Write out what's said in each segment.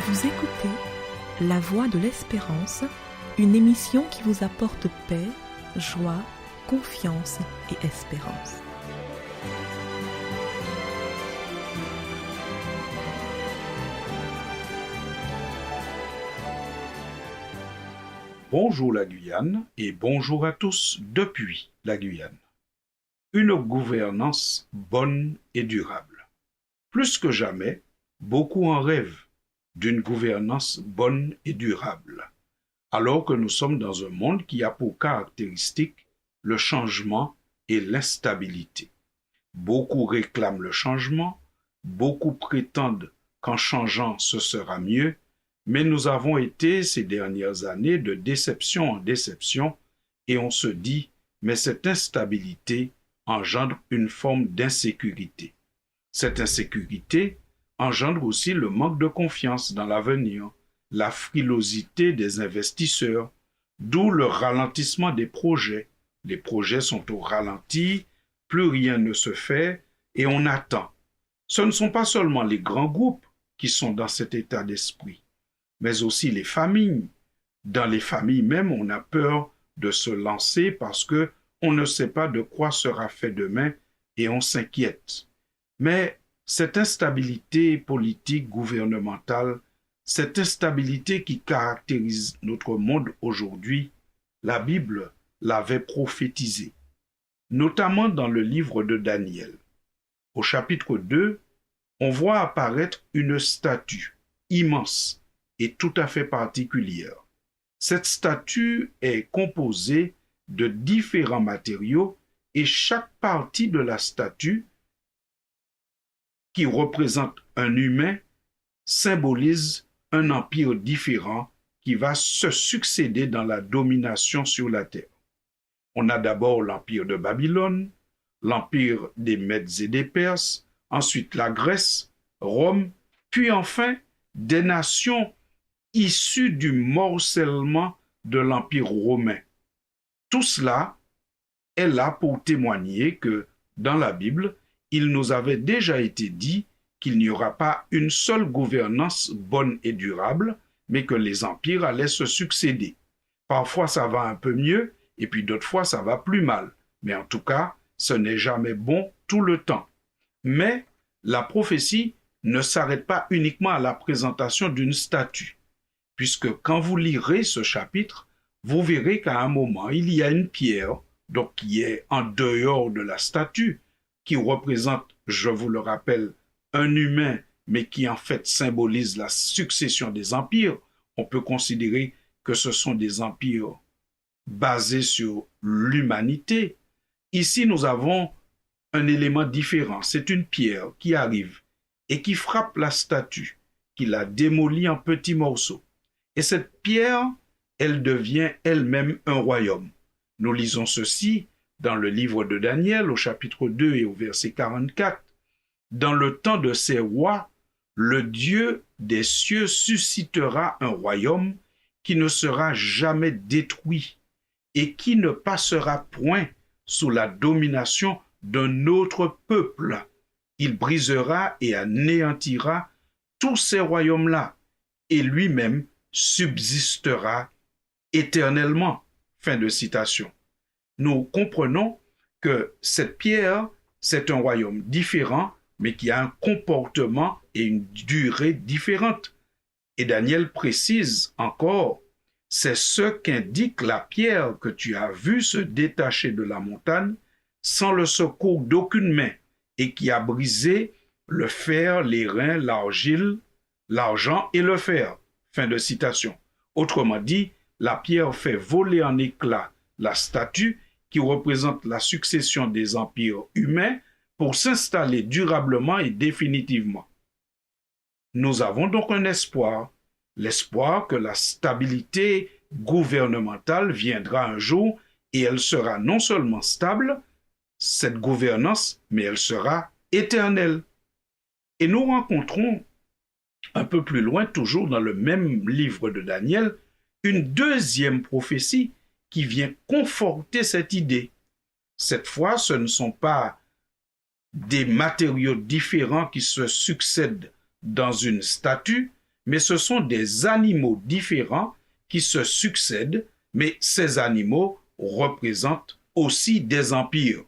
Vous écoutez La Voix de l'Espérance, une émission qui vous apporte paix, joie, confiance et espérance. Bonjour la Guyane et bonjour à tous depuis la Guyane. Une gouvernance bonne et durable. Plus que jamais, beaucoup en rêvent d'une gouvernance bonne et durable, alors que nous sommes dans un monde qui a pour caractéristique le changement et l'instabilité. Beaucoup réclament le changement, beaucoup prétendent qu'en changeant ce sera mieux, mais nous avons été ces dernières années de déception en déception et on se dit, mais cette instabilité engendre une forme d'insécurité. Cette insécurité engendre aussi le manque de confiance dans l'avenir, la frilosité des investisseurs, d'où le ralentissement des projets. Les projets sont au ralenti, plus rien ne se fait et on attend. Ce ne sont pas seulement les grands groupes qui sont dans cet état d'esprit, mais aussi les familles. Dans les familles même, on a peur de se lancer parce que on ne sait pas de quoi sera fait demain et on s'inquiète. Mais cette instabilité politique, gouvernementale, cette instabilité qui caractérise notre monde aujourd'hui, la Bible l'avait prophétisée, notamment dans le livre de Daniel. Au chapitre 2, on voit apparaître une statue immense et tout à fait particulière. Cette statue est composée de différents matériaux et chaque partie de la statue qui représente un humain symbolise un empire différent qui va se succéder dans la domination sur la terre. On a d'abord l'empire de Babylone, l'empire des Mèdes et des Perses, ensuite la Grèce, Rome, puis enfin des nations issues du morcellement de l'empire romain. Tout cela est là pour témoigner que dans la Bible, il nous avait déjà été dit qu'il n'y aura pas une seule gouvernance bonne et durable, mais que les empires allaient se succéder. Parfois ça va un peu mieux, et puis d'autres fois ça va plus mal. Mais en tout cas, ce n'est jamais bon tout le temps. Mais la prophétie ne s'arrête pas uniquement à la présentation d'une statue, puisque quand vous lirez ce chapitre, vous verrez qu'à un moment, il y a une pierre, donc qui est en dehors de la statue, qui représente, je vous le rappelle, un humain, mais qui en fait symbolise la succession des empires. On peut considérer que ce sont des empires basés sur l'humanité. Ici, nous avons un élément différent. C'est une pierre qui arrive et qui frappe la statue, qui la démolit en petits morceaux. Et cette pierre, elle devient elle-même un royaume. Nous lisons ceci dans le livre de Daniel, au chapitre 2 et au verset 44. Dans le temps de ces rois, le Dieu des cieux suscitera un royaume qui ne sera jamais détruit et qui ne passera point sous la domination d'un autre peuple. Il brisera et anéantira tous ces royaumes-là et lui-même subsistera éternellement. Fin de citation. Nous comprenons que cette pierre, c'est un royaume différent, mais qui a un comportement et une durée différente. Et Daniel précise encore, c'est ce qu'indique la pierre que tu as vue se détacher de la montagne sans le secours d'aucune main et qui a brisé le fer, les reins, l'argile, l'argent et le fer. Fin de citation. Autrement dit, la pierre fait voler en éclats la statue qui représente la succession des empires humains pour s'installer durablement et définitivement. Nous avons donc un espoir, l'espoir que la stabilité gouvernementale viendra un jour et elle sera non seulement stable, cette gouvernance, mais elle sera éternelle. Et nous rencontrons un peu plus loin, toujours dans le même livre de Daniel, une deuxième prophétie qui vient conforter cette idée. Cette fois, ce ne sont pas des matériaux différents qui se succèdent dans une statue, mais ce sont des animaux différents qui se succèdent, mais ces animaux représentent aussi des empires.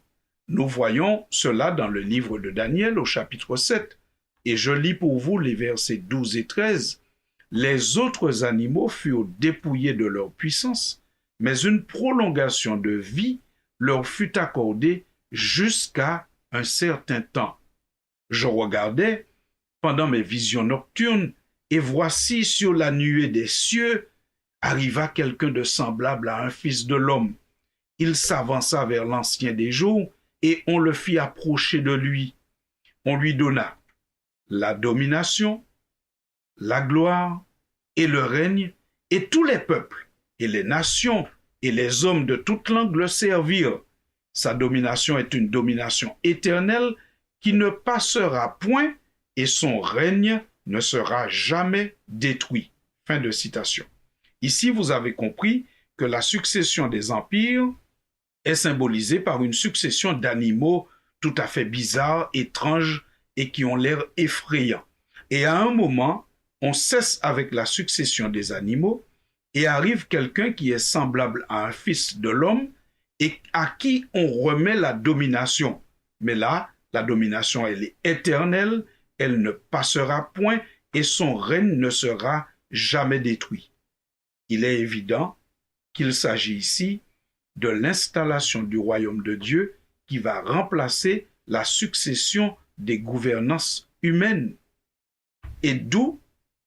Nous voyons cela dans le livre de Daniel au chapitre 7, et je lis pour vous les versets 12 et 13. Les autres animaux furent dépouillés de leur puissance, mais une prolongation de vie leur fut accordée jusqu'à un certain temps. Je regardais pendant mes visions nocturnes, et voici sur la nuée des cieux arriva quelqu'un de semblable à un fils de l'homme. Il s'avança vers l'Ancien des jours, et on le fit approcher de lui. On lui donna la domination, la gloire et le règne, et tous les peuples, et les nations, et les hommes de toute langue le servirent. Sa domination est une domination éternelle qui ne passera point, et son règne ne sera jamais détruit. Fin de citation. Ici, vous avez compris que la succession des empires est symbolisée par une succession d'animaux tout à fait bizarres, étranges et qui ont l'air effrayants. Et à un moment, on cesse avec la succession des animaux et arrive quelqu'un qui est semblable à un fils de l'homme et à qui on remet la domination. Mais là, la domination, elle est éternelle, elle ne passera point et son règne ne sera jamais détruit. Il est évident qu'il s'agit ici de l'installation du royaume de Dieu qui va remplacer la succession des gouvernances humaines. Et d'où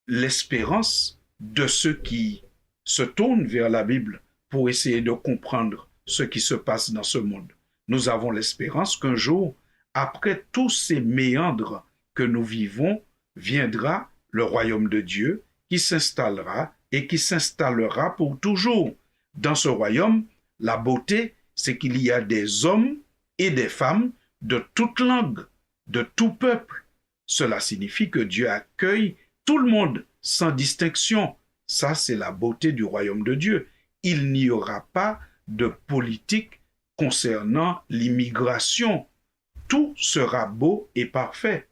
l'espérance de ceux qui se tournent vers la Bible pour essayer de comprendre ce qui se passe dans ce monde. Nous avons l'espérance qu'un jour, après tous ces méandres que nous vivons, viendra le royaume de Dieu qui s'installera et qui s'installera pour toujours. Dans ce royaume, la beauté, c'est qu'il y a des hommes et des femmes de toute langue, de tout peuple. Cela signifie que Dieu accueille tout le monde sans distinction. Ça, c'est la beauté du royaume de Dieu. Il n'y aura pas de politique concernant l'immigration. Tout sera beau et parfait.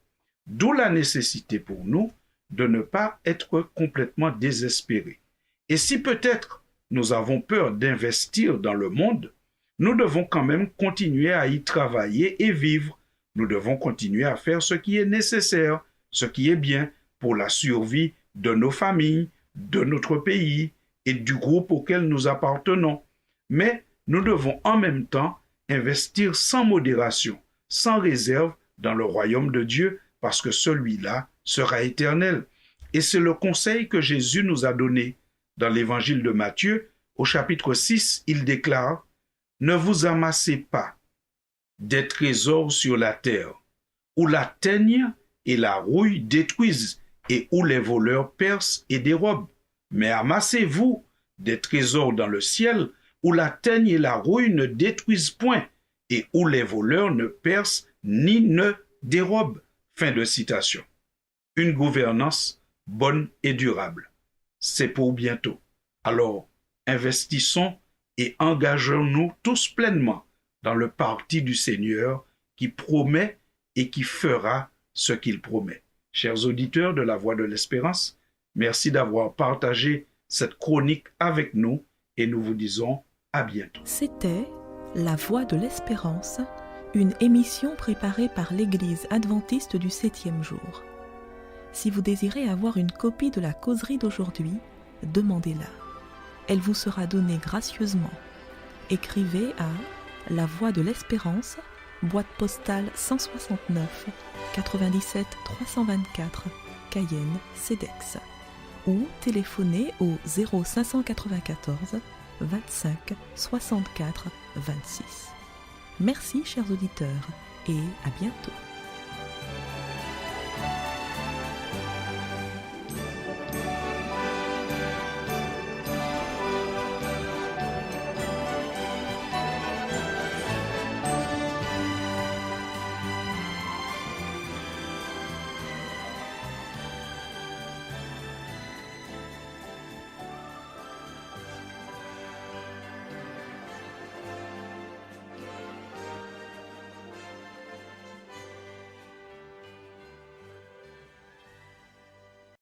D'où la nécessité pour nous de ne pas être complètement désespérés. Et si peut-être nous avons peur d'investir dans le monde, nous devons quand même continuer à y travailler et vivre. Nous devons continuer à faire ce qui est nécessaire, ce qui est bien pour la survie de nos familles, de notre pays et du groupe auquel nous appartenons. Mais nous devons en même temps investir sans modération, sans réserve dans le royaume de Dieu, parce que celui-là sera éternel. Et c'est le conseil que Jésus nous a donné. Dans l'évangile de Matthieu, au chapitre 6, il déclare « Ne vous amassez pas des trésors sur la terre, où la teigne et la rouille détruisent, et où les voleurs percent et dérobent. Mais amassez-vous des trésors dans le ciel, où la teigne et la rouille ne détruisent point, et où les voleurs ne percent ni ne dérobent. » Fin de citation. Une gouvernance bonne et durable. C'est pour bientôt. Alors, investissons et engageons-nous tous pleinement dans le parti du Seigneur qui promet et qui fera ce qu'il promet. Chers auditeurs de la Voix de l'Espérance, merci d'avoir partagé cette chronique avec nous et nous vous disons à bientôt. C'était La Voix de l'Espérance, une émission préparée par l'Église adventiste du 7e jour. Si vous désirez avoir une copie de la causerie d'aujourd'hui, demandez-la. Elle vous sera donnée gracieusement. Écrivez à La Voix de l'Espérance, boîte postale 169 97 324, Cayenne, CEDEX, ou téléphonez au 0594 25 64 26. Merci chers auditeurs et à bientôt.